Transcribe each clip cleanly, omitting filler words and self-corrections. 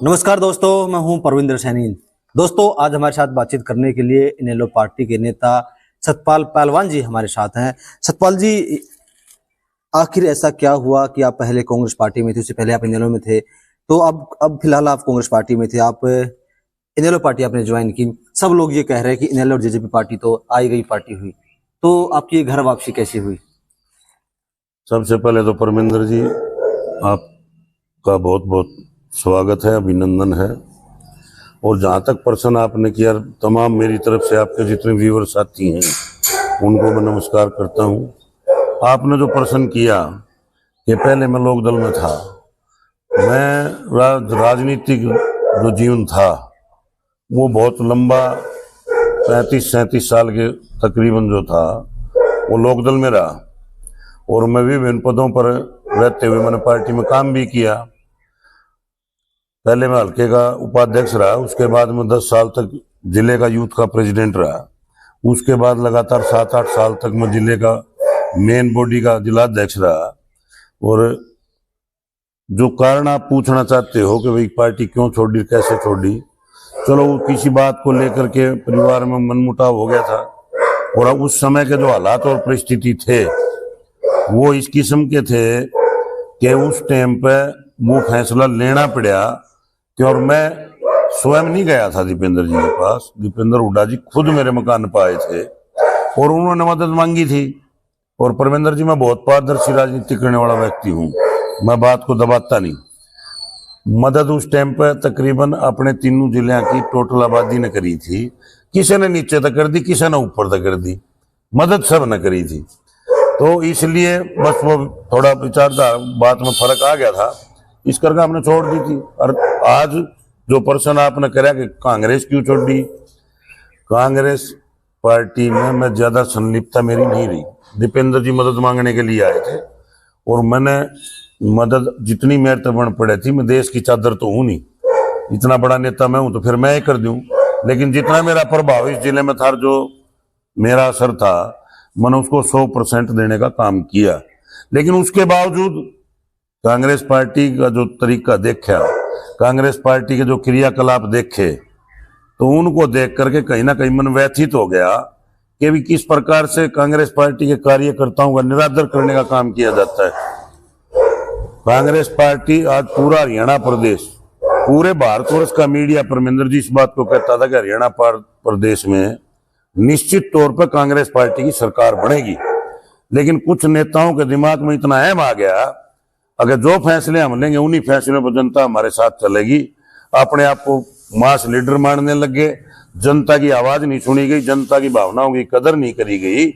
नमस्कार दोस्तों, मैं हूं परविंदर सैनी। दोस्तों, आज हमारे साथ बातचीत करने के लिए इनेलो पार्टी के नेता सतपाल पहलवान जी हमारे साथ हैं। सतपाल जी, आखिर ऐसा क्या हुआ कि आप पहले कांग्रेस पार्टी में थे, उससे पहले आप इनेलो में थे, तो अब फिलहाल आप कांग्रेस पार्टी में थे, आप इनेलो पार्टी आपने ज्वाइन की। सब लोग ये कह रहे हैं कि इनेलो और जेजेपी पार्टी तो आई गई पार्टी हुई, तो आपकी ये घर वापसी कैसी हुई? सबसे पहले तो परमिंदर जी, आपका बहुत बहुत स्वागत है, अभिनंदन है। और जहाँ तक प्रश्न आपने किया, तमाम मेरी तरफ से आपके जितने व्यूअर साथी हैं उनको मैं नमस्कार करता हूँ। आपने जो प्रश्न किया कि पहले मैं लोकदल में था, मैं राजनीतिक जो जीवन था वो बहुत लंबा 35-37 साल के तकरीबन जो था वो लोकदल में रहा। और मैं भी विभिन्न पदों पर रहते हुए मैंने पार्टी में काम भी किया। पहले मैं हल्के का उपाध्यक्ष रहा, उसके बाद में 10 साल तक जिले का यूथ का प्रेसिडेंट रहा, उसके बाद लगातार 7-8 साल तक मैं जिले का मेन बॉडी का जिलाध्यक्ष रहा। और जो कारण आप पूछना चाहते हो कि भाई पार्टी क्यों छोड़ी, कैसे छोड़ी, चलो किसी बात को लेकर के परिवार में मनमुटाव हो गया था। और अब उस समय के जो हालात और परिस्थिति थे वो इस किस्म के थे कि उस टाइम पे वो फैसला लेना पड़ा कि, और मैं स्वयं नहीं गया था दीपेंद्र जी के पास, दीपेंद्र हुड्डा जी खुद मेरे मकान पर आए थे और उन्होंने मदद मांगी थी। और परमेंद्र जी, मैं बहुत पारदर्शी राजनीति करने वाला व्यक्ति हूँ, मैं बात को दबाता नहीं। मदद उस टाइम पर तकरीबन अपने तीनों जिले की टोटल आबादी ने करी थी, किसी ने नीचे तक कर दी, किसी ने ऊपर तक कर दी, मदद सब ने करी थी। तो इसलिए बस वो थोड़ा विचारधारा बात में फर्क आ गया था, इस करके हमने छोड़ दी थी। और आज जो प्रश्न आपने करा कि कांग्रेस क्यों छोड़ी, कांग्रेस पार्टी में मैं ज्यादा संलिप्तता मेरी नहीं रही। दीपेंद्र जी मदद मांगने के लिए आए थे और मैंने मदद जितनी मेरे तक बन पड़े थी, मैं देश की चादर तो हूं नहीं, इतना बड़ा नेता मैं हूं तो फिर मैं ही कर दूं, लेकिन जितना मेरा प्रभाव इस जिले में था, जो मेरा असर था, मैंने उसको 100% देने का काम किया। लेकिन उसके बावजूद कांग्रेस पार्टी का जो तरीका देखा, कांग्रेस पार्टी के जो क्रियाकलाप देखे, तो उनको देख करके कहीं ना कहीं मन व्यथित हो गया कि भी किस प्रकार से कांग्रेस पार्टी के कार्यकर्ताओं का निरादर करने का काम किया जाता है। कांग्रेस पार्टी आज पूरा हरियाणा प्रदेश, पूरे भारतवर्ष का मीडिया परमेंद्र जी इस बात को कहता था कि हरियाणा प्रदेश में निश्चित तौर पर कांग्रेस पार्टी की सरकार बनेगी। लेकिन कुछ नेताओं के दिमाग में इतना अहम आ गया, अगर जो फैसले हम लेंगे उन्हीं फैसलों पर जनता हमारे साथ चलेगी। अपने आप को मास लीडर मानने लग गए, जनता की आवाज नहीं सुनी गई, जनता की भावनाओं की कदर नहीं करी गई।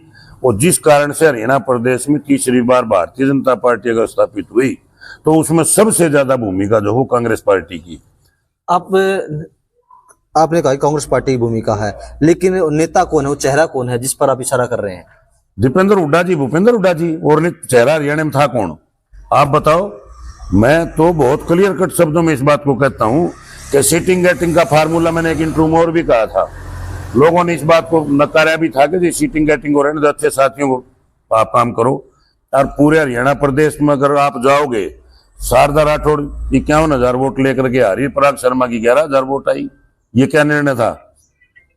और जिस कारण से हरियाणा प्रदेश में तीसरी बार भारतीय जनता पार्टी अगर स्थापित हुई, तो उसमें सबसे ज्यादा भूमिका जो हो कांग्रेस पार्टी की। आपने कहा कि कांग्रेस पार्टी की भूमिका है, लेकिन नेता कौन है, वो चेहरा कौन है जिस पर आप इशारा कर रहे हैं? दीपेंद्र हुड्डा जी, भूपेंद्र हुड्डा जी। और चेहरा हरियाणा में था कौन, आप बताओ? मैं तो बहुत क्लियर कट शब्दों में इस बात को कहता हूं कि सीटिंग गेटिंग का फार्मूला मैंने एक इंटरव्यू में और भी कहा था, लोगों ने इस बात को नकारा भी था कि सीटिंग गेटिंग हो रहे हैं, तो अच्छे साथियों को आप काम करो। और पूरे हरियाणा प्रदेश में अगर आप जाओगे, शारदा राठौड़ 51,000 वोट लेकर के हारी, पराग शर्मा की 11,000 वोट आई। ये क्या निर्णय था?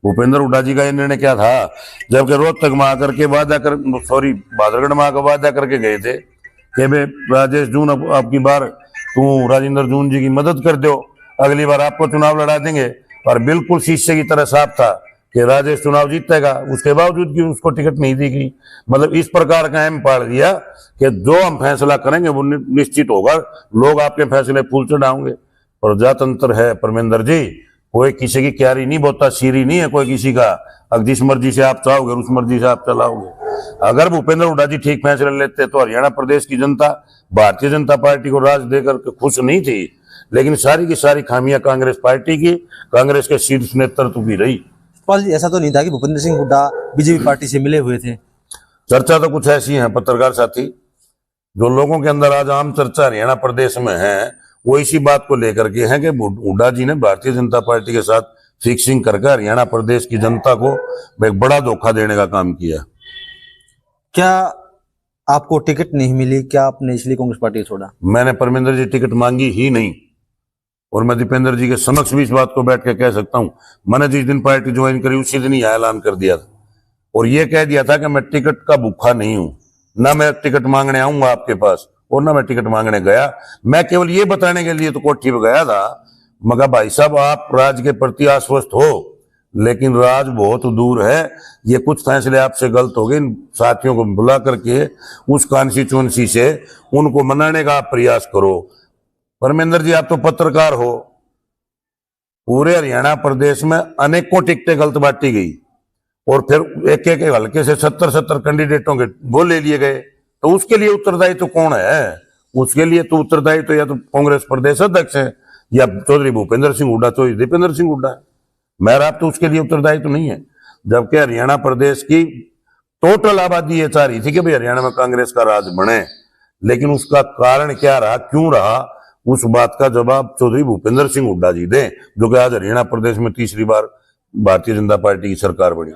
भूपेंद्र हुड्डा जी का ये निर्णय क्या था? जबकि रोहतक में आकर के भादरगढ़ में आकर वादा करके गए थे कि भाई राजेश जून आपकी बार तू राजेंद्र जून जी की मदद कर दो, अगली बार आपको चुनाव लड़ा देंगे। और बिल्कुल शीशे की तरह साफ था कि राजेश चुनाव जीतेगा, उसके बावजूद कि उसको टिकट नहीं दी गई। मतलब इस प्रकार का अहम पाड़ दिया कि जो हम फैसला करेंगे वो निश्चित होगा, लोग आपके फैसले फूल चढ़ाओगे। प्रजातंत्र है परमेंद्र जी, कोई किसी की क्यारी नहीं बोता, सीरी नहीं है कोई किसी का। अब जिस मर्जी से आप चाहोगे उस मर्जी से आप चलाओगे। अगर भूपेंद्र हुड्डा जी ठीक फैसले लेते तो हरियाणा प्रदेश की जनता भारतीय जनता पार्टी को राज देकर खुश नहीं थी, लेकिन सारी की सारी खामियां कांग्रेस पार्टी की, कांग्रेस के शीर्ष नेतृत्व की रही। ऐसा तो नहीं था कि भूपेंद्र सिंह हुड्डा बीजेपी पार्टी से मिले हुए थे? चर्चा तो कुछ ऐसी है पत्रकार साथी, जो लोगों के अंदर आज आम चर्चा हरियाणा प्रदेश में है, वो इसी बात को लेकर के है कि हुड्डा जी ने भारतीय जनता पार्टी के साथ फिक्सिंग करके हरियाणा प्रदेश की जनता को एक बड़ा धोखा देने का काम किया। क्या आपको टिकट नहीं मिली, क्या आपने इसलिए कांग्रेस पार्टी छोड़ा? मैंने परमेंद्र जी टिकट मांगी ही नहीं। और मैं दीपेंद्र जी के समक्ष भी इस बात को बैठ के कह सकता हूं, मैंने जिस दिन पार्टी ज्वाइन करी उसी दिन ही ऐलान कर दिया था और ये कह दिया था कि मैं टिकट का भूखा नहीं हूं, ना मैं टिकट मांगने आऊंगा आपके पास और ना मैं टिकट मांगने गया। मैं केवल ये बताने के लिए तो कोठी पे गया था, मगर भाई साहब आप राज के प्रति आश्वस्त हो, लेकिन राज बहुत दूर है, ये कुछ फैसले आपसे गलत हो गए, साथियों को बुला करके उस कॉन्स्टिट्यूएंसी से उनको मनाने का आप प्रयास करो। परमेंद्र जी, आप तो पत्रकार हो, पूरे हरियाणा प्रदेश में अनेकों टिकटें गलत बांटी गई और फिर एक एक हल्के से 70 कैंडिडेटों के वो ले लिए गए, तो उसके लिए उत्तरदायी तो कौन है? उसके लिए तो उत्तरदायी तो या तो कांग्रेस प्रदेश अध्यक्ष है या चौधरी भूपेंद्र सिंह हुड्डा, चौधरी दीपेंद्र सिंह हुड्डा है। मेरा आप तो उसके लिए उत्तरदायी तो नहीं है, जबकि हरियाणा प्रदेश की टोटल आबादी ये चाह रही थी कि भाई हरियाणा में कांग्रेस का राज बने, लेकिन उसका कारण क्या रहा, क्यों रहा, उस बात का जवाब चौधरी भूपेंद्र सिंह हुड्डा जी दें, जो कि आज हरियाणा प्रदेश में तीसरी बार भारतीय जनता पार्टी की सरकार बनी।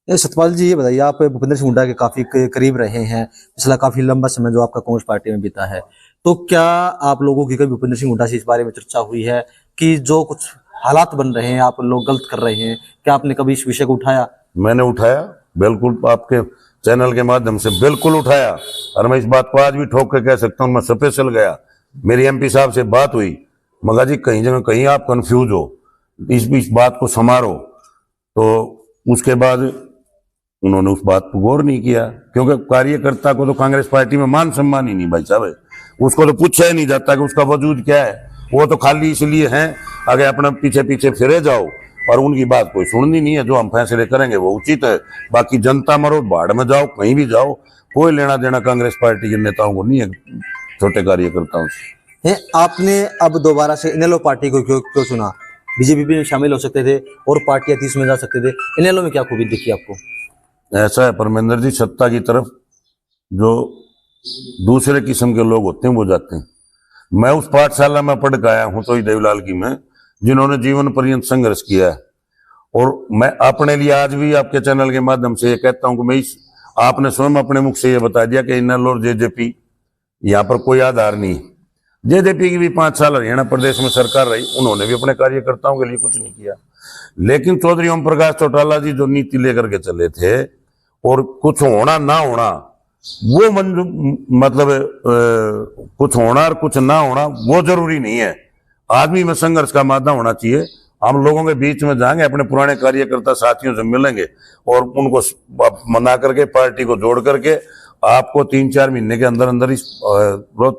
सतपाल जी, ये बताइए, आप भूपेंद्र सिंह हुड्डा के काफी करीब रहे हैं, पिछला काफी लंबा समय जो आपका कांग्रेस पार्टी में बीता है, तो क्या आप लोगों की कभी भूपेंद्र सिंह हुड्डा से इस बारे में चर्चा हुई है कि जो कुछ हालात बन रहे हैं, आप लोग गलत कर रहे हैं, क्या आपने कभी इस विषय को उठाया? मैंने उठाया, बिल्कुल, आपके चैनल के माध्यम से बिल्कुल उठाया, और मैं इस बात को आज भी ठोक के कह सकता हूं, मैं स्पेशल गया, मेरी एमपी साहब से बात हुई, मगर जी कहीं जगह कहीं आप कंफ्यूज हो, इस बात को संवारो, तो उसके बाद उन्होंने उस बात पर गौर नहीं किया, क्योंकि कार्यकर्ता को तो कांग्रेस पार्टी में मान सम्मान ही नहीं भाई साहब, उसको तो पूछा ही नहीं जाता कि उसका वजूद क्या है, वो तो खाली इसलिए हैं अगर अपना पीछे पीछे फिरे जाओ, और उनकी बात कोई सुननी नहीं है, जो हम फैसले करेंगे वो उचित है, बाकी जनता मरो, बाढ़ में जाओ, कहीं भी जाओ, कोई लेना देना कांग्रेस पार्टी के नेताओं को नहीं है छोटे कार्यकर्ताओं से। आपने अब दोबारा से इनेलो पार्टी को क्यों चुना? बीजेपी में शामिल हो सकते थे और पार्टियां 30 में जा सकते थे, इनेलो में क्या खूबी दिखी आपको? ऐसा है परमेंद्र जी, सत्ता की तरफ जो दूसरे किस्म के लोग होते हैं वो जाते हैं। मैं उस पाठशाला में पढ़ के आया हूं तो देवीलाल की में, जिन्होंने जीवन पर्यंत संघर्ष किया है, और मैं अपने लिए आज भी आपके चैनल के माध्यम से ये कहता हूं कि मैं आपने स्वयं अपने मुख से ये बता दिया कि इनेलो और जेजेपी यहाँ पर कोई आधार नहीं। जेजेपी की भी 5 साल हरियाणा प्रदेश में सरकार रही, उन्होंने भी अपने कार्यकर्ताओं के लिए कुछ नहीं किया, लेकिन चौधरी ओम प्रकाश चौटाला जी जो नीति लेकर के चले थे, और कुछ होना ना होना वो मतलब कुछ होना और कुछ ना होना वो जरूरी नहीं है, आदमी में संघर्ष का मादा होना चाहिए। हम लोगों के बीच में जाएंगे, अपने पुराने कार्यकर्ता साथियों से मिलेंगे और उनको मना करके पार्टी को जोड़ करके आपको 3-4 महीने के अंदर अंदर इस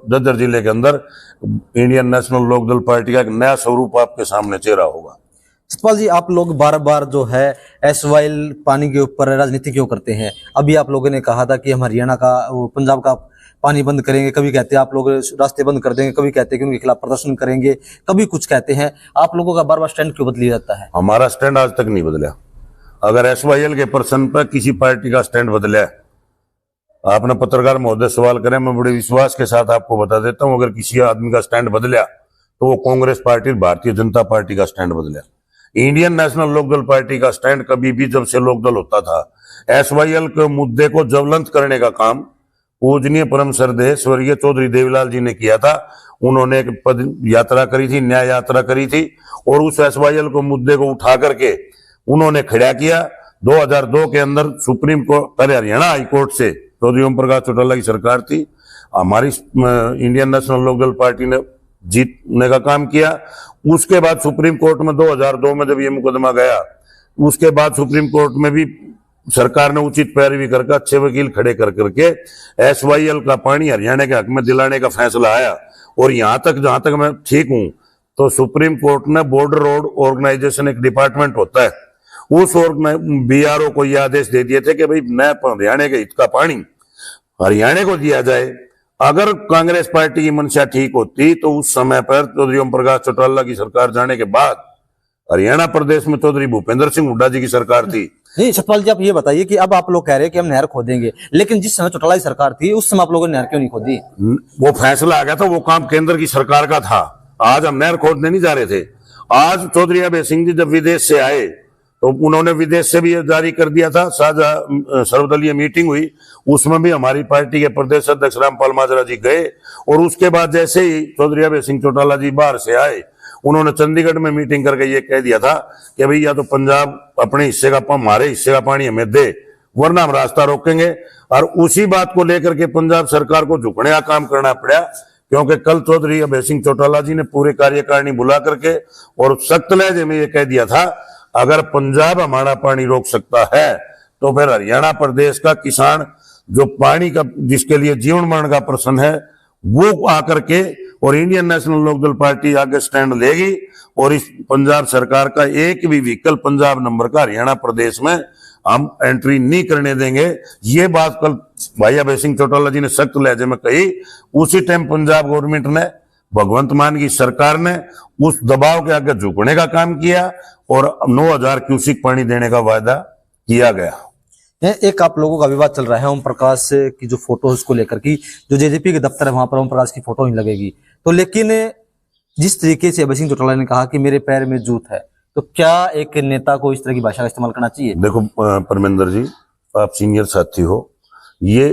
जज्जर जिले के अंदर इंडियन नेशनल लोकदल पार्टी का एक नया स्वरूप आपके सामने चेहरा होगा। सतपाल जी, आप लोग बार बार जो है एसवाइल पानी के ऊपर राजनीति क्यों करते हैं? अभी आप लोगों ने कहा था कि हम हरियाणा का, पंजाब का पानी बंद करेंगे, कभी कहते हैं आप लोग रास्ते बंद कर देंगे, कभी कहते हैं कि उनके खिलाफ प्रदर्शन करेंगे, कभी कुछ कहते हैं, आप लोगों का बार बार स्टैंड क्यों बदली जाता है? हमारा स्टैंड आज तक नहीं बदला। अगर एसवाईएल के प्रश्न पर किसी पार्टी का स्टैंड बदला है, आपने पत्रकार महोदय सवाल करें, मैं बड़े विश्वास के साथ आपको बता देता हूं, अगर किसी आदमी का स्टैंड बदला तो वो कांग्रेस पार्टी, भारतीय जनता पार्टी का स्टैंड बदला। इंडियन नेशनल लोकदल पार्टी का स्टैंड कभी भी, जब से लोकदल होता था, एसवाईएल के मुद्दे को ज्वलंत करने का काम पूजनीय परम श्रद्धेय स्वर्गीय चौधरी देवीलाल जी ने किया था। उन्होंने एक पद यात्रा करी थी, न्याय यात्रा करी थी, और उस एसवाईएल को मुद्दे को उठा करके उन्होंने खड़ा किया। 2002 के अंदर सुप्रीम कोर्ट, पहले हरियाणा हाई कोर्ट से चौधरी ओम प्रकाश चौटाला की सरकार थी, हमारी इंडियन नेशनल लोकदल पार्टी ने जीतने का काम किया। उसके बाद सुप्रीम कोर्ट में 2002 में जब ये मुकदमा गया, उसके बाद सुप्रीम कोर्ट में भी सरकार ने उचित पैरवी करके अच्छे वकील खड़े कर करके एसवाईएल का पानी हरियाणा के हक में दिलाने का फैसला आया। और यहां तक, जहां तक मैं ठीक हूं, तो सुप्रीम कोर्ट ने बॉर्डर रोड ऑर्गेनाइजेशन एक डिपार्टमेंट होता है, उस बीआरओ को ये आदेश दे दिए थे कि भाई नया हरियाणा के हित का पानी हरियाणा को दिया जाए। अगर कांग्रेस पार्टी की मंशा ठीक होती तो उस समय पर चौधरी ओम प्रकाश चौटाला की सरकार जाने के बाद हरियाणा प्रदेश में चौधरी भूपेंद्र सिंह हुड्डा जी की सरकार थी। नहीं सतपाल जी, आप ये बताइए कि अब आप लोग कह रहे हैं कि हम नहर खोदेंगे, लेकिन जिस समय चौटाला की सरकार थी उस समय आप लोगों ने नहर क्यों नहीं खोदी? वो फैसला आ गया था, वो काम केंद्र की सरकार का था। आज हम नहर खोदने नहीं जा रहे थे। आज चौधरी अभय सिंह जी जब विदेश से आए तो उन्होंने विदेश से भी जारी कर दिया था, साझा सर्वदलीय मीटिंग हुई, उसमें भी हमारी पार्टी के प्रदेश अध्यक्ष रामपाल माजरा जी गए। और उसके बाद जैसे ही चौधरी अभय सिंह चौटाला जी बाहर से आए, उन्होंने चंडीगढ़ में मीटिंग करके ये कह दिया था कि भाई या तो पंजाब अपने हिस्से का हमारे हिस्से का पानी हमें दे, वरना हम रास्ता रोकेंगे। और उसी बात को लेकर के पंजाब सरकार को झुकने का काम करना पड़ा, क्योंकि कल चौधरी अभय सिंह चौटाला जी ने पूरे कार्यकारिणी बुला करके और सख्त लहजे में ये कह दिया था, अगर पंजाब हमारा पानी रोक सकता है तो फिर हरियाणा प्रदेश का किसान जो पानी का, जिसके लिए जीवन मरण का प्रश्न है, वो आकर के और इंडियन नेशनल लोकदल पार्टी आगे स्टैंड लेगी और इस पंजाब सरकार का एक भी व्हीकल पंजाब नंबर का हरियाणा प्रदेश में हम एंट्री नहीं करने देंगे। ये बात कल भाई अभय सिंह चौटाला जी ने सख्त लहजे में कही। उसी टाइम पंजाब गवर्नमेंट ने, भगवंत मान की सरकार ने उस दबाव के आगे झुकने का काम किया और 9000 क्यूसिक पानी देने का वायदा किया गया। एक आप लोगों का विवाद चल रहा है ओम प्रकाश की जो फोटो है उसको लेकर की, जो जेजेपी के दफ्तर है वहां पर ओम प्रकाश की फोटो ही लगेगी, तो लेकिन जिस तरीके से अभय सिंह चौटाला ने कहा कि मेरे पैर में जूत है, तो क्या एक नेता को इस तरह की भाषा का इस्तेमाल करना चाहिए? देखो परमेंद्र जी, आप सीनियर साथी हो, ये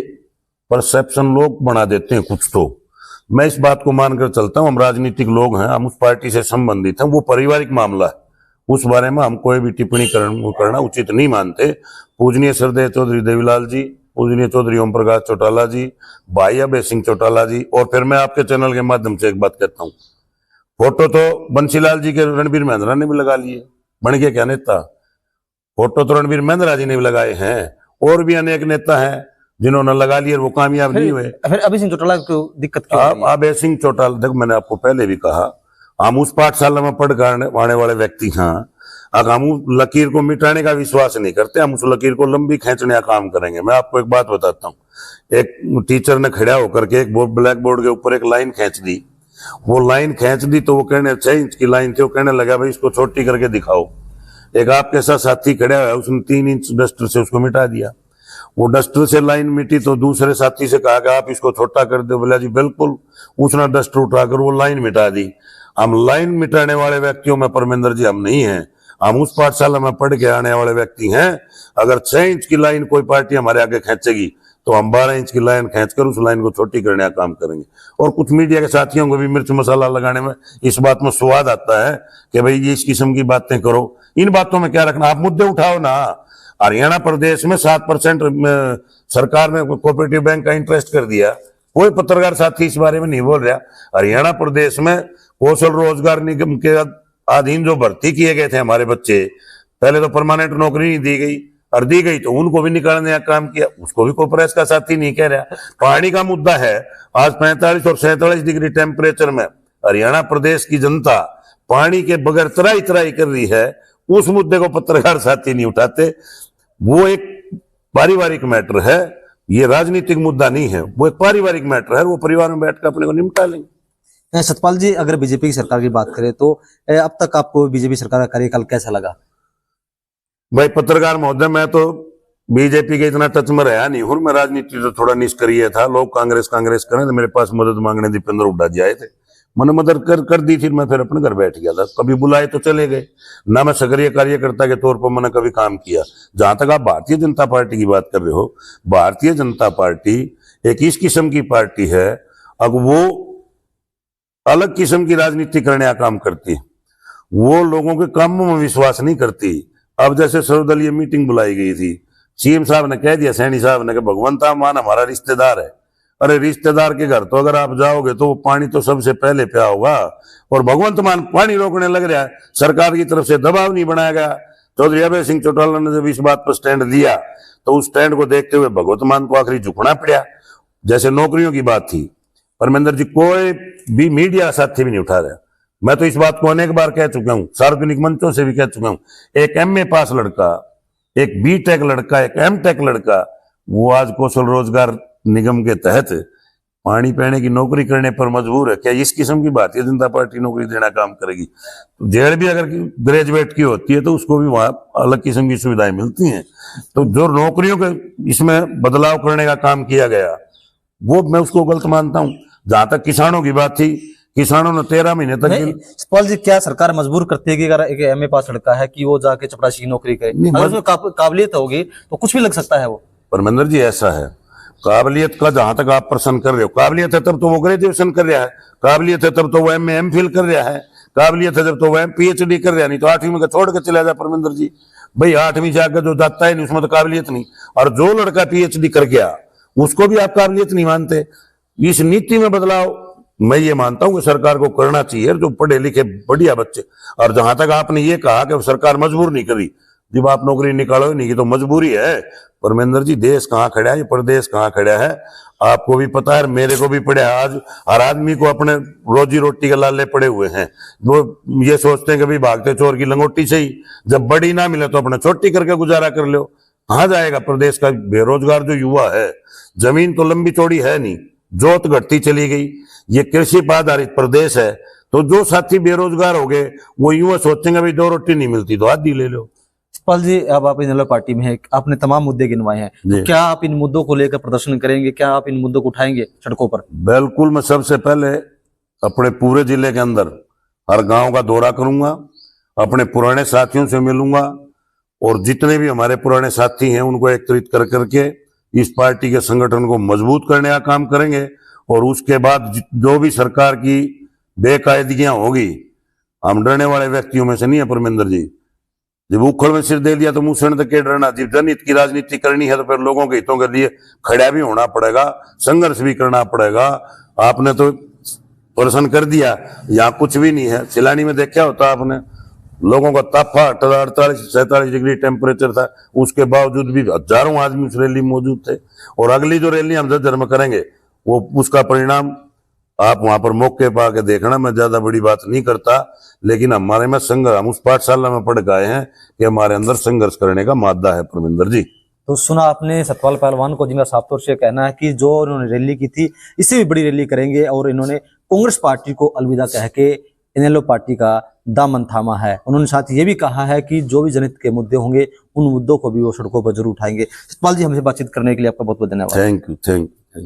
परसेप्शन लोग बना देते हैं कुछ। तो मैं इस बात को मानकर चलता हूं, हम राजनीतिक लोग हैं, हम उस पार्टी से संबंधित हैं, वो पारिवारिक मामला है, उस बारे में हम कोई भी टिप्पणी करना उचित नहीं मानते। पूजनीय श्रद्धेय चौधरी देवीलाल जी, पूजनीय चौधरी ओम प्रकाश चौटाला जी, भाई अभय सिंह चौटाला जी, और फिर मैं आपके चैनल के माध्यम से एक बात कहता हूँ, फोटो तो बंसीलाल जी के रणबीर महिंद्रा ने भी लगा लिए, बन गया क्या नेता? फोटो तो रणबीर महिंद्रा जी ने भी लगाए हैं, और भी अनेक नेता हैं जिन्होंने लगा लिए, वो कामयाब नहीं हुए। फिर अभय सिंह चौटाला को दिक्कत क्यों हो रही है? अभय सिंह चौटाला, देखो मैंने आपको पहले भी कहा, हम उस पाठशाला में पढ़ कर आने वाले व्यक्ति हैं। अगर हम उस लकीर को मिटाने का विश्वास नहीं करते, हम उस लकीर को लंबी खींचने का काम करेंगे। मैं आपको एक बात बताता हूँ, एक टीचर ने खड़ा होकर के एक ब्लैक बोर्ड के ऊपर एक लाइन खींच दी, वो लाइन खींच दी तो वो कहने 6 इंच की लाइन थी, वो कहने लगा भाई इसको छोटी करके दिखाओ। एक आपके साथ साथी खड़ा है, उसने 3 इंच डस्टर से उसको मिटा दिया। वो डस्टर से लाइन मिटी तो दूसरे साथी से कहा कि आप इसको छोटा कर दो, बोला जी बिल्कुल। उसने डस्टर उठाकर वो लाइन मिटा दी। हम लाइन मिटाने वाले व्यक्तियों में परमेंद्र जी हम नहीं हैं, हम उस पाठशाला में पढ़ के आने वाले व्यक्ति हैं। अगर 6 इंच की लाइन कोई पार्टी हमारे आगे खींचेगी तो हम 12 इंच की लाइन खींचकर उस लाइन को छोटी करने का काम करेंगे। और कुछ मीडिया के साथियों को भी मिर्च मसाला लगाने में इस बात में स्वाद आता है कि भाई ये इस किस्म की बातें करो, इन बातों में क्या रखना, आप मुद्दे उठाओ ना। हरियाणा प्रदेश में 7% सरकार ने कोऑपरेटिव बैंक का इंटरेस्ट कर दिया, कोई पत्रकार साथी इस बारे में नहीं बोल रहा। हरियाणा प्रदेश में कौशल रोजगार निगम के अधीन जो भर्ती किए गए थे हमारे बच्चे, पहले तो परमानेंट नौकरी नहीं दी गई, और दी गई तो उनको भी निकालने का काम किया, उसको भी कोई प्रेस का साथी नहीं कह रहा। पानी का मुद्दा है, आज 45 और 47 डिग्री टेम्परेचर में हरियाणा प्रदेश की जनता पानी के बगैर त्राई त्राई कर रही है, उस मुद्दे को पत्रकार साथी नहीं उठाते। वो एक पारिवारिक मैटर है, ये राजनीतिक मुद्दा नहीं है, वो एक पारिवारिक मैटर है, वो परिवार में बैठकर अपने को निपटा लेंगे। सतपाल जी, अगर बीजेपी की सरकार की बात करें तो अब तक आपको बीजेपी सरकार का कार्यकाल कैसा लगा? भाई पत्रकार महोदय, मैं तो बीजेपी के इतना टच में रहा नहीं हूं, मैं राजनीति से थोड़ा निष्क्रिय था। लोग कांग्रेस करें तो मेरे पास मदद मांगने दीपेंद्र हुड्डा जी आए थे, मैंने मदद कर दी, फिर मैं अपने घर बैठ गया था। कभी बुलाए तो चले गए ना, मैं सक्रिय कार्यकर्ता के तौर पर मैंने कभी काम किया। जहां तक आप भारतीय जनता पार्टी की बात कर रहे हो, भारतीय जनता पार्टी एक इस किस्म की पार्टी है, अब वो अलग किस्म की राजनीति करने का काम करती है, वो लोगों के कामों में विश्वास नहीं करती। अब जैसे सर्वदलीय मीटिंग बुलाई गई थी, सीएम साहब ने कह दिया, सैनी साहब ने, भगवंत मान हमारा रिश्तेदार है। अरे रिश्तेदार के घर तो अगर आप जाओगे तो वो पानी तो सबसे पहले पिया होगा, और भगवंत मान पानी रोकने लग रहा है, सरकार की तरफ से दबाव नहीं बनाया गया। चौधरी अभय सिंह चौटाला ने जब इस बात पर स्टैंड लिया तो उस स्टैंड को देखते हुए भगवंत मान को आखिरी झुकना पड़ा। जैसे नौकरियों की बात थी, परमेंद्र जी कोई भी मीडिया साथी भी नहीं उठा रहा। मैं तो इस बात को अनेक बार कह चुका हूं, सार्वजनिक मंचों से भी कह चुका हूं, एक MA पास लड़का, एक B.Tech लड़का, एक M.Tech लड़का, वो आज कौशल रोजगार निगम के तहत पानी पीने की नौकरी करने पर मजबूर है। क्या इस किस्म की भारतीय जनता पार्टी नौकरी देना काम करेगी? तो जेड भी अगर ग्रेजुएट की होती है तो उसको भी वहां अलग किस्म की सुविधाएं मिलती हैं। तो जो नौकरियों के इसमें बदलाव करने का काम किया गया, वो मैं उसको गलत मानता हूं। जहां तक किसानों की बात थी, किसानों ने 13 महीने तक। सतपाल जी, क्या सरकार मजबूर करती है कि अगर एक MA पास लड़का है कि वो जाके चपरासी की नौकरी करे? अगर उसमें काबिलियत होगी तो कुछ भी लग सकता है वो। परमेंद्र जी ऐसा है, काबिलियत का जहां तक आप प्रश्न कर रहे हो, काबिलियत है तब तो वो ग्रेजुएशन कर रहा है, काबिलियत है तब तो वो MA MPhil कर रहा है, काबिलियत है जब तो वह पीएचडी कर रहा, नहीं तो 8वीं में छोड़ के चला जाए परमिंदर जी। भाई 8वीं से आगे जो जाता है नहीं उसमें तो काबिलियत नहीं, और जो लड़का पीएचडी कर गया उसको भी आप काबिलियत नहीं मानते। इस नीति में बदलाव मैं ये मानता हूं कि सरकार को करना चाहिए, जो पढ़े लिखे बढ़िया बच्चे। और जहां तक आपने ये कहा कि सरकार मजबूर नहीं करी, जब आप नौकरी निकालो नहीं की तो मजबूरी है। परमेंद्र जी देश कहाँ खड़ा है, ये प्रदेश कहाँ खड़ा है, आपको भी पता है, मेरे को भी पड़े। आज हर आदमी को अपने रोजी रोटी के लाले पड़े हुए हैं। वो ये सोचते हैं कि भाई भागते चोर की लंगोटी से ही, जब बड़ी ना मिले तो अपने छोटी करके गुजारा कर लो। कहाँ जाएगा प्रदेश का बेरोजगार जो युवा है? जमीन तो लंबी चौड़ी है नहीं, जोत घटती चली गई। ये कृषि पर आधारित प्रदेश है, तो जो साथी बेरोजगार हो गए वो युवा सोचेंगे भाई 2 रोटी नहीं मिलती तो आधी ले लो। सतपाल जी, अब आप इनेलो पार्टी में हैं, आपने तमाम मुद्दे गिनवाए हैं, तो क्या आप इन मुद्दों को लेकर प्रदर्शन करेंगे? क्या आप इन मुद्दों को उठाएंगे सड़कों पर? बिल्कुल, मैं सबसे पहले अपने पूरे जिले के अंदर हर गांव का दौरा करूंगा, अपने पुराने साथियों से मिलूंगा, और जितने भी हमारे पुराने साथी हैं उनको एकत्रित कर करके इस पार्टी के संगठन को मजबूत करने का काम करेंगे। और उसके बाद जो भी सरकार की बेकायदगियां होगी, हम डरने वाले व्यक्तियों में से नहीं है परमेंद्र जी। जब उखड़ में सिर दे लिया तो मुंह से तक के डरना। जब जनहित की राजनीति करनी है तो फिर लोगों के हितों के लिए खड़ा भी होना पड़ेगा, संघर्ष भी करना पड़ेगा। आपने तो प्रश्न कर दिया, यहाँ कुछ भी नहीं है। सिलानी में देखा होता आपने, लोगों का तापा 48-47 डिग्री टेम्परेचर था, उसके बावजूद भी हजारों आदमी उस रैली में मौजूद थे। और अगली जो रैली हम झज्जर में करेंगे वो उसका परिणाम आप वहां पर मौके पर आके देखना। मैं ज्यादा बड़ी बात नहीं करता, लेकिन हमारे में संघर्ष, हम उस पाठशाला में पढ़ गए हैं कि हमारे अंदर संघर्ष करने का मादा है परमिंदर जी। तो सुना आपने सतपाल पहलवान को, जिनका साफ तौर से कहना है कि जो इन्होंने रैली की थी इससे भी बड़ी रैली करेंगे, और इन्होंने कांग्रेस पार्टी को अलविदा कह के इनेलो पार्टी का दामन थामा है। उन्होंने साथ ये भी कहा है कि जो भी जनहित के मुद्दे होंगे उन मुद्दों को भी वो सड़कों पर जरूर उठाएंगे। सतपाल जी, हमसे बातचीत करने के लिए आपका बहुत बहुत धन्यवाद। Thank you.